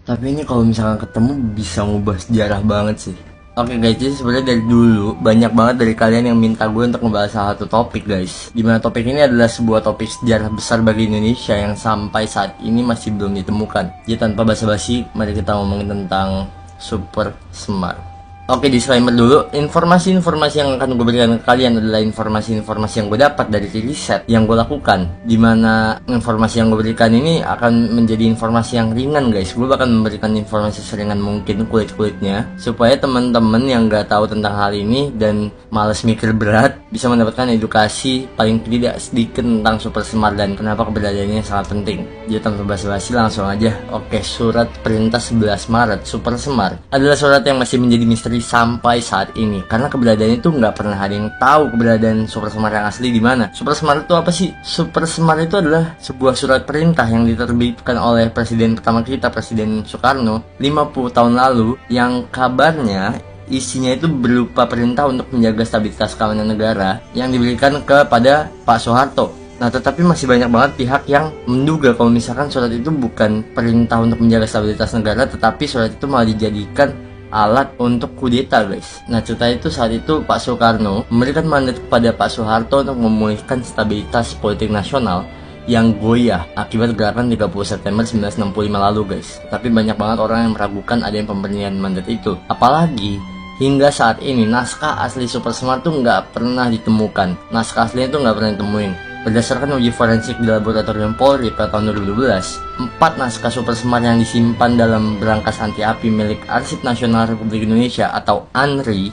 Tapi ini kalau misalkan ketemu bisa ngubah sejarah banget sih. Oke guys, jadi sebenarnya dari dulu banyak banget dari kalian yang minta gue untuk ngebahas salah satu topik guys. Dimana topik ini adalah sebuah topik sejarah besar bagi Indonesia yang sampai saat ini masih belum ditemukan. Jadi tanpa basa-basi, mari kita ngomongin tentang Super Semar. Oke, disclaimer dulu, informasi-informasi yang akan gue berikan ke kalian adalah informasi-informasi yang gue dapat dari riset yang gue lakukan. Dimana informasi yang gue berikan ini akan menjadi informasi yang ringan guys. Gue bakal memberikan informasi seringan mungkin kulit-kulitnya, supaya teman-teman yang gak tahu tentang hal ini dan males mikir berat bisa mendapatkan edukasi paling tidak sedikit tentang Super Semar dan kenapa keberadaannya sangat penting. Jadi tanpa basa-basi langsung aja. Oke, surat perintah 11 Maret Super Semar adalah surat yang masih menjadi misteri sampai saat ini, karena keberadaannya itu nggak pernah ada yang tahu keberadaan Super Semar yang asli di mana. Super Semar itu apa sih? Super Semar itu adalah sebuah surat perintah yang diterbitkan oleh presiden pertama kita, Presiden Soekarno 50 tahun lalu, yang kabarnya isinya itu berupa perintah untuk menjaga stabilitas keamanan negara yang diberikan kepada Pak Soeharto. Nah, tetapi masih banyak banget pihak yang menduga kalau misalkan surat itu bukan perintah untuk menjaga stabilitas negara, tetapi surat itu malah dijadikan alat untuk kudeta guys. Nah, cerita itu saat itu Pak Soekarno memberikan mandat kepada Pak Soeharto untuk memulihkan stabilitas politik nasional yang goyah akibat gerakan 30 September 1965 lalu guys. Tapi banyak banget orang yang meragukan adanya pemberian mandat itu. Apalagi hingga saat ini naskah asli Super Semar tuh nggak pernah ditemukan. Naskah aslinya tuh nggak pernah ditemuin. Berdasarkan uji forensik di laboratorium Polri pada tahun 2012, 4 naskah Super Semar yang disimpan dalam berangkas anti api milik Arsip Nasional Republik Indonesia atau ANRI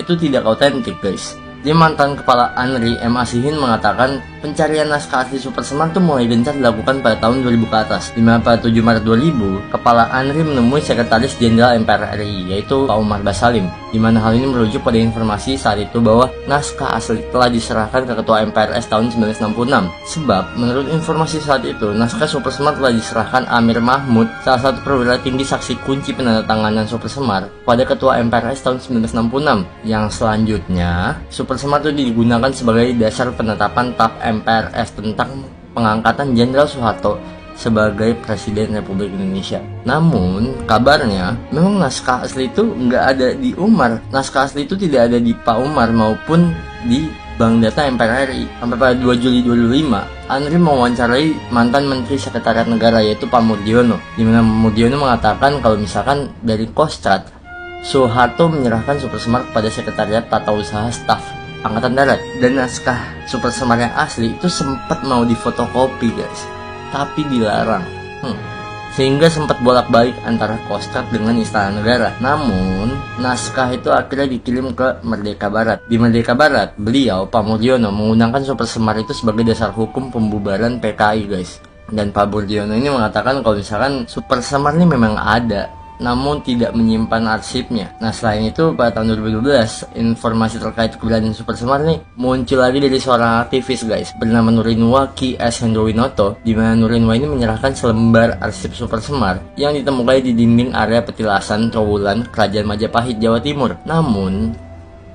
itu tidak autentik guys. Di mantan kepala ANRI, M. Asihin mengatakan pencarian naskah asli Super Semar itu mulai gencar dilakukan pada tahun 2000 ke atas. Di mana pada 7 Maret 2000, kepala ANRI menemui Sekretaris Jenderal MPR RI, yaitu Pak Umar Basalim. Di mana hal ini merujuk pada informasi saat itu bahwa naskah asli telah diserahkan ke Ketua MPRS tahun 1966. Sebab, menurut informasi saat itu, naskah Super Semar telah diserahkan Amir Mahmud, salah satu perwira tinggi saksi kunci penandatanganan Super Semar, pada Ketua MPRS tahun 1966. Yang selanjutnya, Super Semar itu digunakan sebagai dasar penetapan TAP MPRS tentang pengangkatan Jenderal Soeharto sebagai Presiden Republik Indonesia. Namun, kabarnya memang naskah asli itu nggak ada di Umar. Naskah asli itu tidak ada di Pak Umar maupun di Bank Data MPR RI. Sampai pada 2 Juli 2005, ANRI mewawancarai mantan Menteri Sekretariat Negara yaitu Pak Murdiono, di mana Murdiono mengatakan kalau misalkan dari Kostrad, Soeharto menyerahkan Super Semar kepada Sekretariat Tata Usaha Staf Angkatan Darat, dan naskah Super Semar yang asli itu sempat mau difotokopi guys, tapi dilarang. Sehingga sempat bolak-balik antara Kostrad dengan Istana Negara. Namun, naskah itu akhirnya dikirim ke Merdeka Barat. Di Merdeka Barat, beliau, Pak Murdiono, menggunakan Super Semar itu sebagai dasar hukum pembubaran PKI guys. Dan Pak Murdiono ini mengatakan kalau misalkan Super Semar ini memang ada, namun tidak menyimpan arsipnya. Nah, selain itu pada tahun 2012 informasi terkait keberadaan Super Semar ini muncul lagi dari seorang aktivis guys bernama Nurinwa Ki S. Hendrowinoto, di mana Nurinwa ini menyerahkan selembar arsip Super Semar yang ditemukan di dinding area petilasan Trowulan Kerajaan Majapahit, Jawa Timur. Namun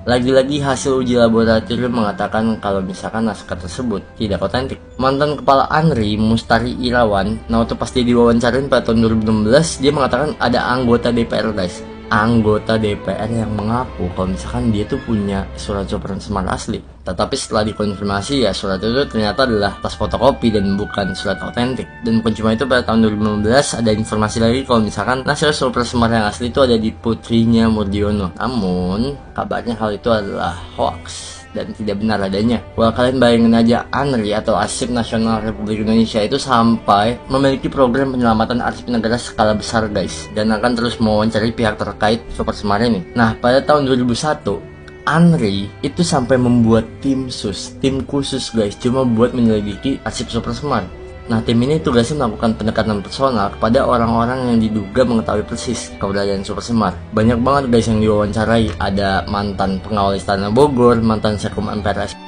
lagi-lagi hasil uji laboratorium mengatakan kalau misalkan naskah tersebut tidak otentik. Mantan kepala ANRI, Mustari Irawan, nah itu pasti diwawancarain pada tahun 2016, dia mengatakan ada anggota DPR guys, anggota DPR yang mengaku kalau misalkan dia tuh punya surat Super Semar asli. Tetapi setelah dikonfirmasi ya surat itu ternyata adalah tas fotokopi dan bukan surat autentik. Dan bukan cuma itu, pada tahun 2015 ada informasi lagi kalau misalkan naskah Super Semar yang asli itu ada di putrinya Murdiono. Namun kabarnya hal itu adalah hoax dan tidak benar adanya. Wah, kalian bayangin aja, ANRI atau Arsip Nasional Republik Indonesia itu sampai memiliki program penyelamatan arsip negara skala besar guys, dan akan terus mewawancari pihak terkait Super Semar ini. Nah, pada tahun 2001 ANRI itu sampai membuat tim khusus guys, cuma buat menyelidiki arsip Super Semar. Nah, tim ini tugasnya melakukan pendekatan personal kepada orang-orang yang diduga mengetahui persis keberadaan Super Semar. Banyak banget guys yang diwawancarai, ada mantan pengawal Istana Bogor, mantan Sekum MPRS,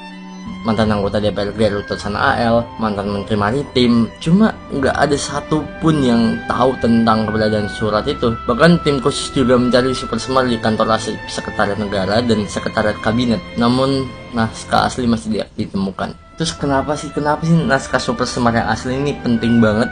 mantan anggota DPR Garut Sana AL, mantan Menteri Maritim. Cuma nggak ada satupun yang tahu tentang keberadaan surat itu. Bahkan tim khusus juga mencari Super Semar di kantor arsip Sekretariat Negara dan Sekretariat Kabinet. Namun naskah asli masih tidak ditemukan. Terus kenapa sih naskah Super Semar yang asli ini penting banget?